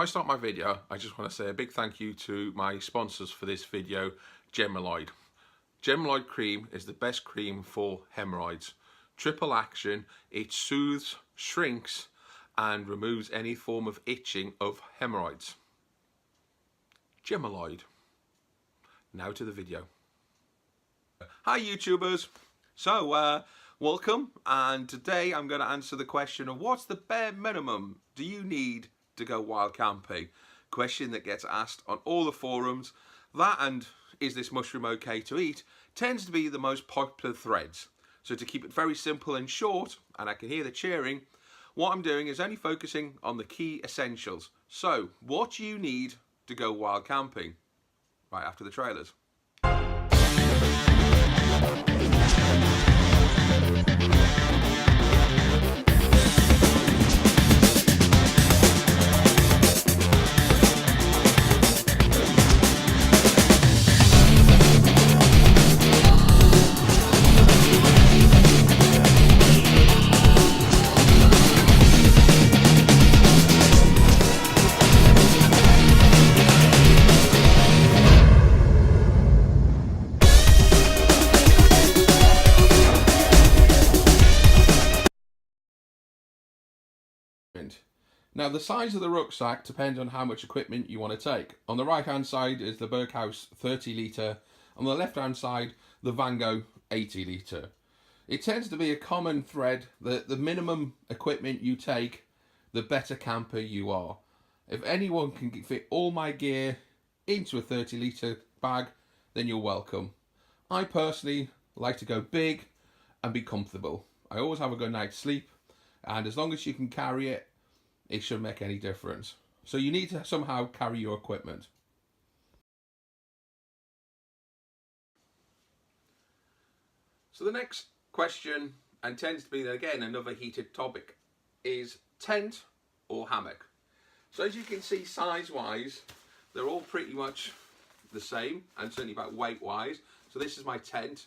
I start my video, I just want to say a big thank you to my sponsors for this video, Gemaloid. Gemaloid cream is the best cream for hemorrhoids. Triple action, it soothes, shrinks and removes any form of itching of hemorrhoids. Gemaloid. Now to the video. Hi YouTubers. So welcome, and today I'm going to answer the question of what's the bare minimum do you need to go wild camping? Question that gets asked on all the forums. That and is this mushroom okay to eat tends to be the most popular threads. So to keep it very simple and short, and I can hear the cheering, what I'm doing is only focusing on the key essentials. So what do you need to go wild camping? Right after the trailers. Now the size of the rucksack depends on how much equipment you want to take. On the right hand side is the Berghaus 30 litre, on the left hand side the Vango 80 litre. It tends to be a common thread that the minimum equipment you take, the better camper you are. If anyone can fit all my gear into a 30 litre bag, then you're welcome. I personally like to go big and be comfortable. I always have a good night's sleep, and as long as you can carry it, it shouldn't make any difference. So you need to somehow carry your equipment. So the next question, and tends to be again another heated topic, is tent or hammock. So as you can see, size wise they're all pretty much the same, and certainly about weight wise. So this is my tent.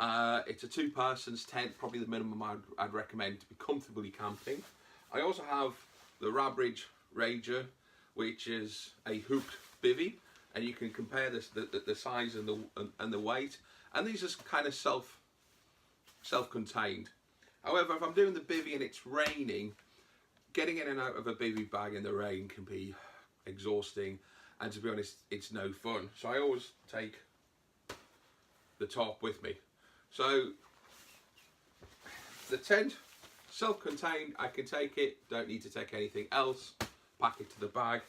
It's a 2-person's tent, probably the minimum I'd recommend to be comfortably camping. I also have the Rabridge Ranger, which is a hooped bivvy, and you can compare this the size and the weight, and these are kind of self-contained. However, if I'm doing the bivvy and it's raining, getting in and out of a bivvy bag in the rain can be exhausting, and to be honest, it's no fun. So I always take the top with me. So the tent, self-contained, I can take it, don't need to take anything else, pack it to the bag.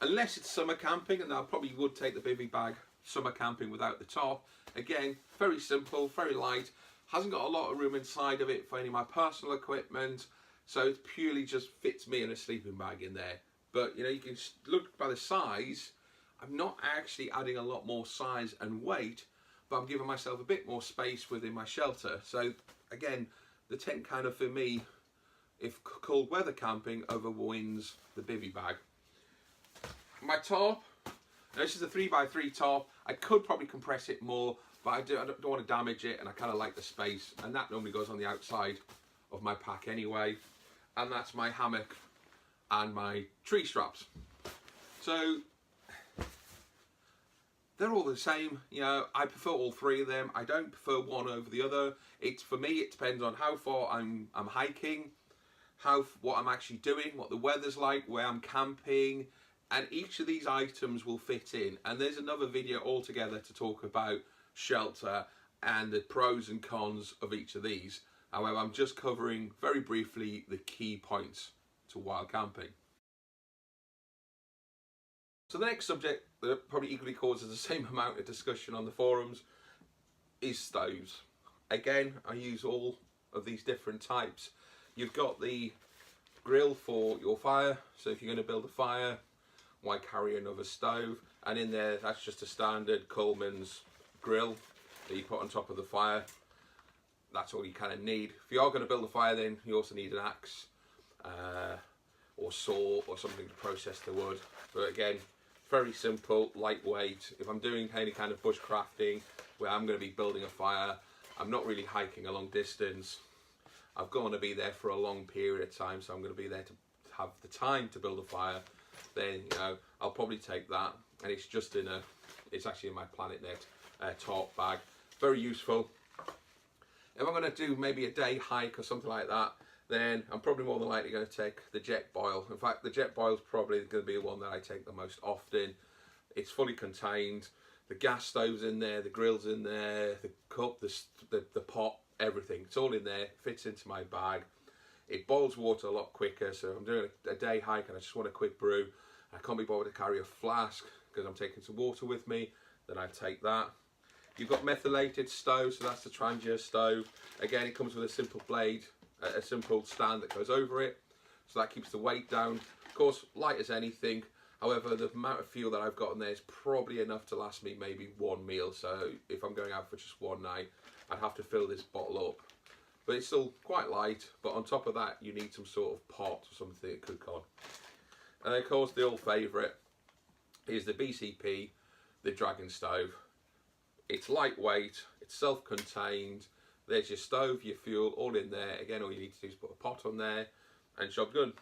Unless it's summer camping, and I probably would take the bivvy bag summer camping without the top. Again, very simple, very light, hasn't got a lot of room inside of it for any of my personal equipment, so it purely just fits me in a sleeping bag in there. But you know, you can look by the size, I'm not actually adding a lot more size and weight, but I'm giving myself a bit more space within my shelter. So again, the tent kind of, for me, if cold weather camping, overwins the bivvy bag. My top, this is a 3x3 top. I could probably compress it more, but I don't want to damage it, and I kind of like the space, and that normally goes on the outside of my pack anyway. And that's my hammock and my tree straps. So they're all the same, you know. I prefer all three of them. I don't prefer one over the other. For me, it depends on how far I'm hiking, what I'm actually doing, what the weather's like, where I'm camping, and each of these items will fit in. And there's another video altogether to talk about shelter and the pros and cons of each of these. However, I'm just covering very briefly the key points to wild camping. So the next subject that probably equally causes the same amount of discussion on the forums is stoves. Again, I use all of these different types. You've got the grill for your fire, so if you're going to build a fire, why carry another stove? And in there, that's just a standard Coleman's grill that you put on top of the fire. That's all you kind of need. If you are going to build a fire, then you also need an axe or saw or something to process the wood. But again, very simple, lightweight. If I'm doing any kind of bushcrafting where I'm going to be building a fire, I'm not really hiking a long distance, I'm going to be there for a long period of time, so I'm going to be there to have the time to build a fire, then I'll probably take that. And it's just it's actually in my Planet Net tarp bag. Very useful. If I'm going to do maybe a day hike or something like that, then I'm probably more than likely going to take the Jetboil. In fact, the Jetboil is probably going to be the one that I take the most often. It's fully contained. The gas stove's in there, the grill's in there, the cup, the pot, everything. It's all in there, fits into my bag. It boils water a lot quicker, so I'm doing a day hike and I just want a quick brew. I can't be bothered to carry a flask because I'm taking some water with me, then I take that. You've got methylated stove, so that's the Trangia stove. Again, it comes with a simple blade, a simple stand that goes over it, so that keeps the weight down. Of course, light as anything. However, the amount of fuel that I've got in there is probably enough to last me maybe one meal. So if I'm going out for just one night, I'd have to fill this bottle up. But it's still quite light, but on top of that, you need some sort of pot or something to cook on. And of course, the old favourite is the BCP, the Dragon stove. It's lightweight, it's self-contained, there's your stove, your fuel, all in there. Again, all you need to do is put a pot on there and job done.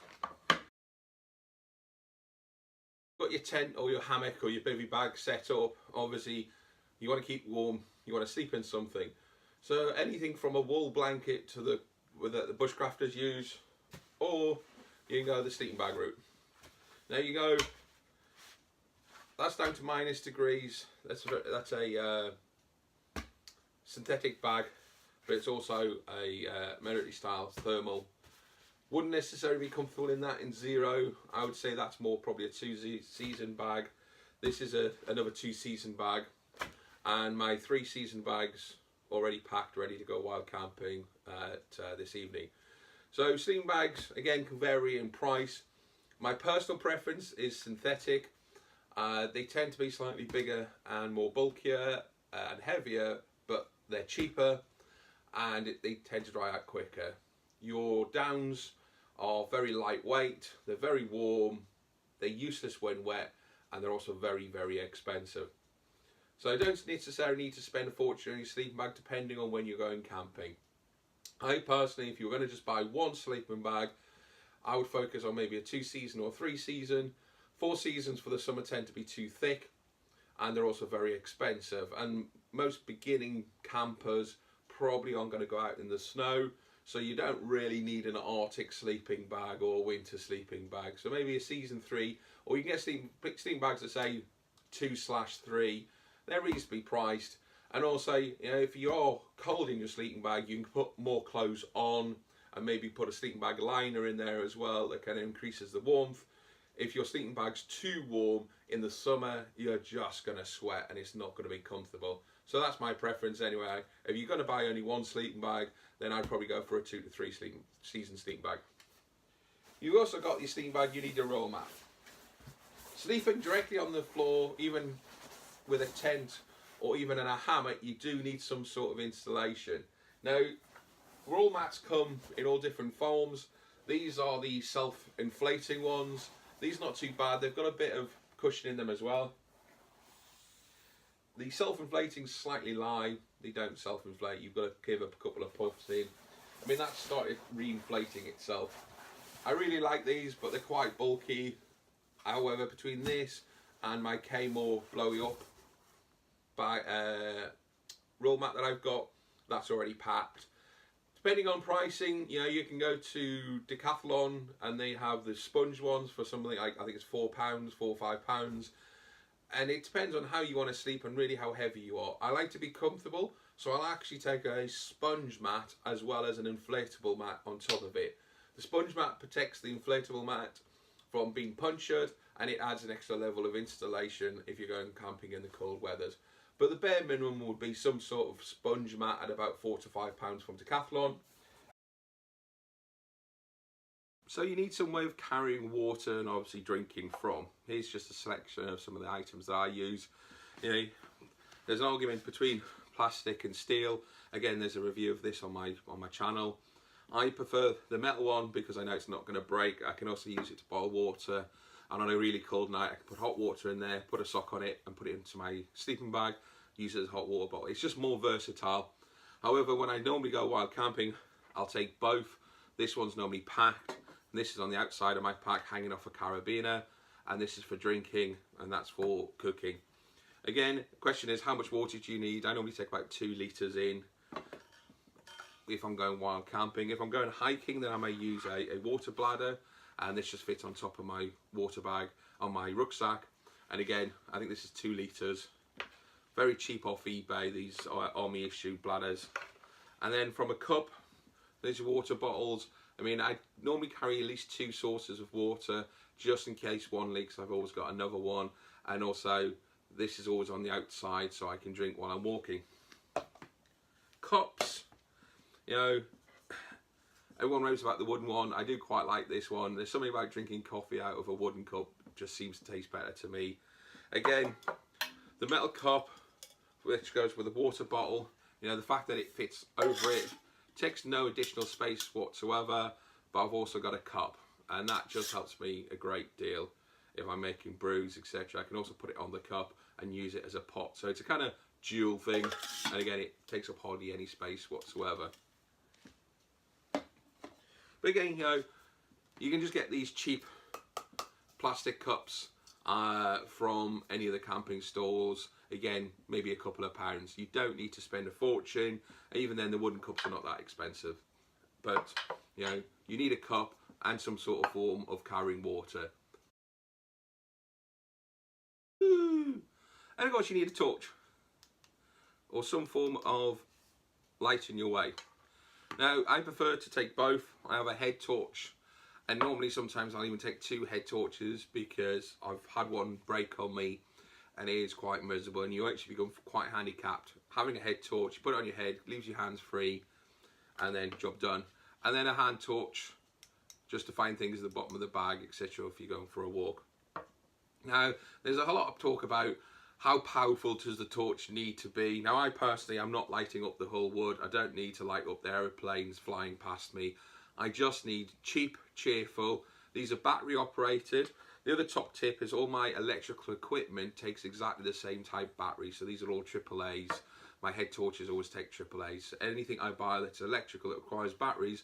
Got your tent or your hammock or your bivvy bag set up. Obviously, you want to keep warm, you want to sleep in something. So anything from a wool blanket to the bushcrafters use, or you can go the sleeping bag route. There you go. That's down to -degrees. That's a synthetic bag, but it's also a military style thermal. Wouldn't necessarily be comfortable in that in 0. I would say that's more probably a 2-season bag. This is another 2-season bag, and my 3-season bags already packed, ready to go wild camping this evening. So sleeping bags again can vary in price. My personal preference is synthetic. They tend to be slightly bigger and more bulkier and heavier, but they're cheaper and they tend to dry out quicker. Your downs are very lightweight, they're very warm, they're useless when wet, and they're also very, very expensive. So I don't necessarily need to spend a fortune on your sleeping bag depending on when you're going camping. I personally, if you were going to just buy one sleeping bag, I would focus on maybe a 2-season or 3-season. 4 seasons for the summer tend to be too thick, and they're also very expensive. And most beginning campers probably aren't going to go out in the snow, so you don't really need an Arctic sleeping bag or winter sleeping bag. So maybe a season 3, or you can get sleeping bags that say 2/3. They're reasonably priced. And also, if you're cold in your sleeping bag, you can put more clothes on and maybe put a sleeping bag liner in there as well that kind of increases the warmth. If your sleeping bag's too warm in the summer, you're just going to sweat and it's not going to be comfortable. So that's my preference anyway. If you're going to buy only one sleeping bag, then I'd probably go for a 2 to 3 season sleeping bag. You've also got your sleeping bag, you need a roll mat. Sleeping directly on the floor, even with a tent or even in a hammock, you do need some sort of installation. Now, roll mats come in all different forms. These are the self-inflating ones. These are not too bad. They've got a bit of cushion in them as well. The self-inflating slightly lie. They don't self-inflate. You've got to give a couple of puffs in. I mean, that started re-inflating itself. I really like these, but they're quite bulky. However, between this and my K-More blowy up roll mat that I've got, that's already packed. Depending on pricing, you can go to Decathlon and they have the sponge ones for something like, I think it's £4, £4 or £5. And it depends on how you want to sleep and really how heavy you are. I like to be comfortable, so I'll actually take a sponge mat as well as an inflatable mat on top of it. The sponge mat protects the inflatable mat from being punctured, and it adds an extra level of installation if you're going camping in the cold weathers. But the bare minimum would be some sort of sponge mat at about £4 to £5 from Decathlon. So you need some way of carrying water and obviously drinking from. Here's just a selection of some of the items that I use. There's an argument between plastic and steel. Again, there's a review of this on my channel. I prefer the metal one because I know it's not going to break. I can also use it to boil water, and on a really cold night I can put hot water in there, put a sock on it and put it into my sleeping bag, use it as a hot water bottle. It's just more versatile. However, when I normally go wild camping, I'll take both. This one's normally packed And this is on the outside of my pack, hanging off a carabiner, and this is for drinking, and that's for cooking. Again, the question is, how much water do you need? I normally take about 2 litres in if I'm going wild camping. If I'm going hiking, then I may use a water bladder, and this just fits on top of my water bag on my rucksack. And again, I think this is 2 litres. Very cheap off eBay, these are Army issued bladders. And then from a cup, there's your water bottles. I mean, I normally carry at least 2 sources of water, just in case one leaks. I've always got another one. And also, this is always on the outside, so I can drink while I'm walking. Cups, you know, everyone knows about the wooden one. I do quite like this one. There's something about drinking coffee out of a wooden cup, just seems to taste better to me. Again, the metal cup, which goes with a water bottle, you know, the fact that it fits over it takes no additional space whatsoever, but I've also got a cup, and that just helps me a great deal if I'm making brews, etc. I can also put it on the cup and use it as a pot, so it's a kind of dual thing, and again, it takes up hardly any space whatsoever. But again, you know, you can just get these cheap plastic cups from any of the camping stores. Again, maybe a couple of pounds. You don't need to spend a fortune. Even then, the wooden cups are not that expensive. But, you know, you need a cup and some sort of form of carrying water. And of course, you need a torch or some form of light in your way. Now, I prefer to take both. I have a head torch, and normally sometimes I'll even take 2 head torches because I've had one break on me and it is quite miserable, and you actually become quite handicapped. Having a head torch, you put it on your head, leaves your hands free, and then job done. And then a hand torch just to find things at the bottom of the bag, etc. if you're going for a walk. Now, there's a lot of talk about how powerful does the torch need to be. Now, I personally, I'm not lighting up the whole wood. I don't need to light up the aeroplanes flying past me. I just need cheap, cheerful. These are battery operated. The other top tip is all my electrical equipment takes exactly the same type battery. So these are all AAAs. My head torches always take AAAs. So anything I buy that's electrical that requires batteries,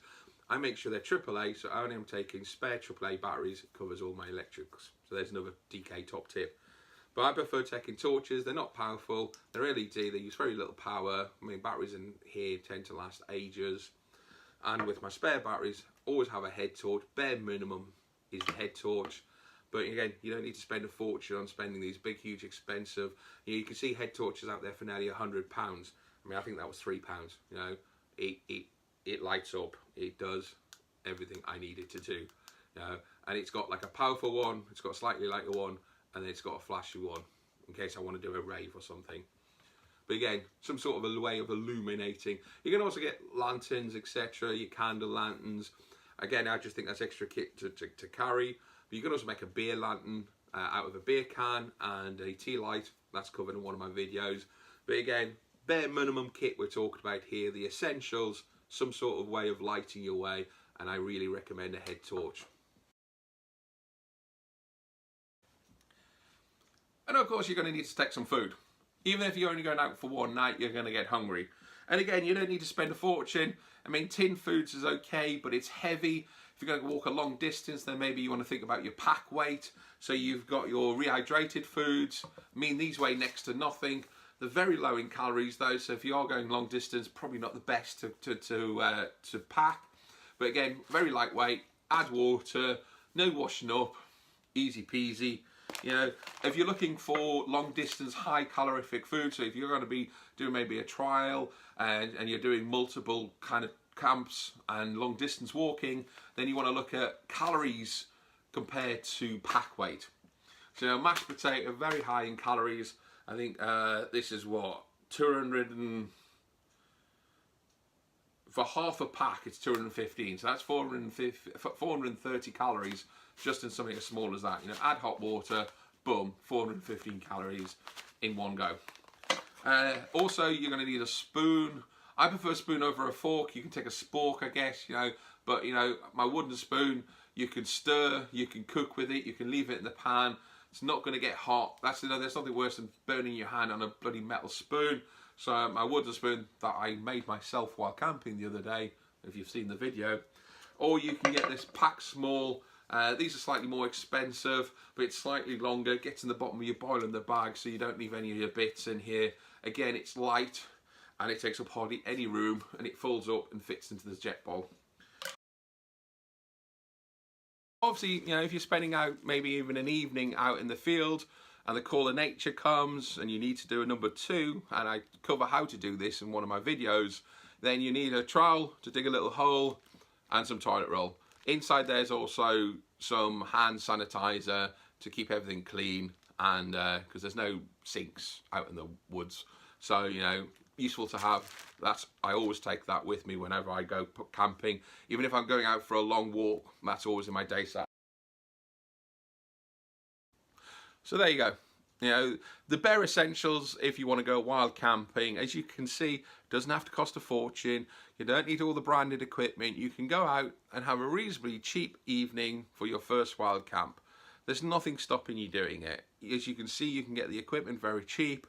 I make sure they're AAA. So I only am taking spare AAA batteries. It covers all my electrics. So there's another DK top tip. But I prefer taking torches. They're not powerful. They're LED. They use very little power. I mean, batteries in here tend to last ages. And with my spare batteries, always have a head torch. Bare minimum is the head torch. But again, you don't need to spend a fortune on spending these big, huge, expensive. You can see head torches out there for nearly £100. I mean, I think that was £3. You know, it lights up. It does everything I need it to do. You know, and it's got like a powerful one. It's got a slightly lighter one, and then it's got a flashy one in case I want to do a rave or something. But again, some sort of a way of illuminating. You can also get lanterns, etc. Your candle lanterns. Again, I just think that's extra kit to carry. But you can also make a beer lantern out of a beer can and a tea light. That's covered in one of my videos. But again, bare minimum kit we're talking about here. The essentials, some sort of way of lighting your way. And I really recommend a head torch. And of course, you're going to need to take some food. Even if you're only going out for one night, you're going to get hungry. And again, you don't need to spend a fortune. I mean, tin foods is okay, but it's heavy. If you're going to walk a long distance, then maybe you want to think about your pack weight. So you've got your rehydrated foods. I mean, these weigh next to nothing. They're very low in calories though, so if you are going long distance, probably not the best to pack. But again, very lightweight, add water, no washing up, easy peasy. You know, if you're looking for long distance, high calorific food, so if you're going to be doing maybe a trial and you're doing multiple kind of camps and long distance walking, then you want to look at calories compared to pack weight. So mashed potato, very high in calories. I think this is what, 200 and... For half a pack, it's 215. So that's 430 calories just in something as small as that. You know, add hot water, boom, 415 calories in one go. Also, you're going to need a spoon. I prefer a spoon over a fork. You can take a spork, I guess, you know. But, you know, my wooden spoon, you can stir, you can cook with it, you can leave it in the pan. It's not going to get hot. That's, you know, there's nothing worse than burning your hand on a bloody metal spoon. So my wooden spoon that I made myself while camping the other day, if you've seen the video, or you can get this pack small. These are slightly more expensive, but it's slightly longer, gets in the bottom of your boil in the bag, so you don't leave any of your bits in here. Again, it's light, and it takes up hardly any room, and it folds up and fits into the jet bowl. Obviously, you know, if you're spending out maybe even an evening out in the field and the call of nature comes and you need to do a number 2, and I cover how to do this in one of my videos, then you need a trowel to dig a little hole and some toilet roll. Inside there's also some hand sanitizer to keep everything clean, and because there's no sinks out in the woods, so you know, useful to have. I always take that with me whenever I go camping, even if I'm going out for a long walk. That's always in my day set. So there you go. You know, the bare essentials if you want to go wild camping, as you can see, doesn't have to cost a fortune. You don't need all the branded equipment. You can go out and have a reasonably cheap evening for your first wild camp. There's nothing stopping you doing it. As you can see, you can get the equipment very cheap.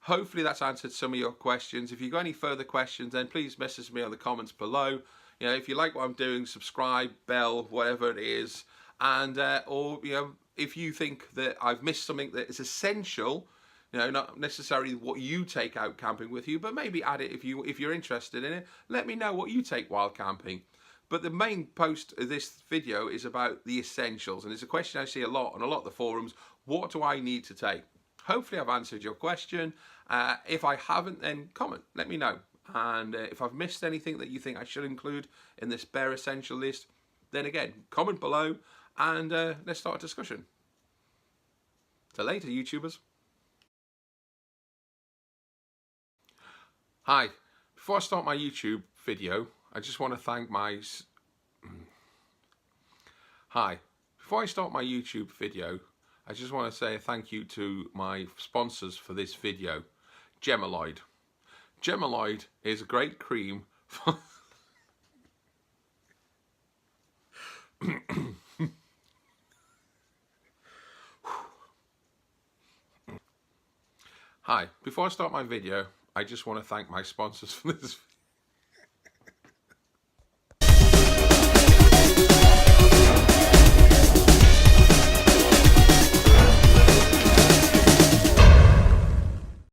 Hopefully that's answered some of your questions. If you've got any further questions, then please message me on the comments below. You know, if you like what I'm doing, subscribe, bell, whatever it is, and or you know, if you think that I've missed something that is essential, you know, not necessarily what you take out camping with you, but maybe add it if you're interested in it. Let me know what you take while camping. But the main post of this video is about the essentials, and it's a question I see a lot on a lot of the forums. What do I need to take? Hopefully I've answered your question. If I haven't, then comment, let me know. And if I've missed anything that you think I should include in this bare essential list, then again, comment below and let's start a discussion. Till later, YouTubers. Hi, before I start my YouTube video, I just want to thank my... Hi, before I start my YouTube video, I just want to say thank you to my sponsors for this video, Gemaloid. Gemaloid is a great cream for... Hi, before I start my video, I just want to thank my sponsors for this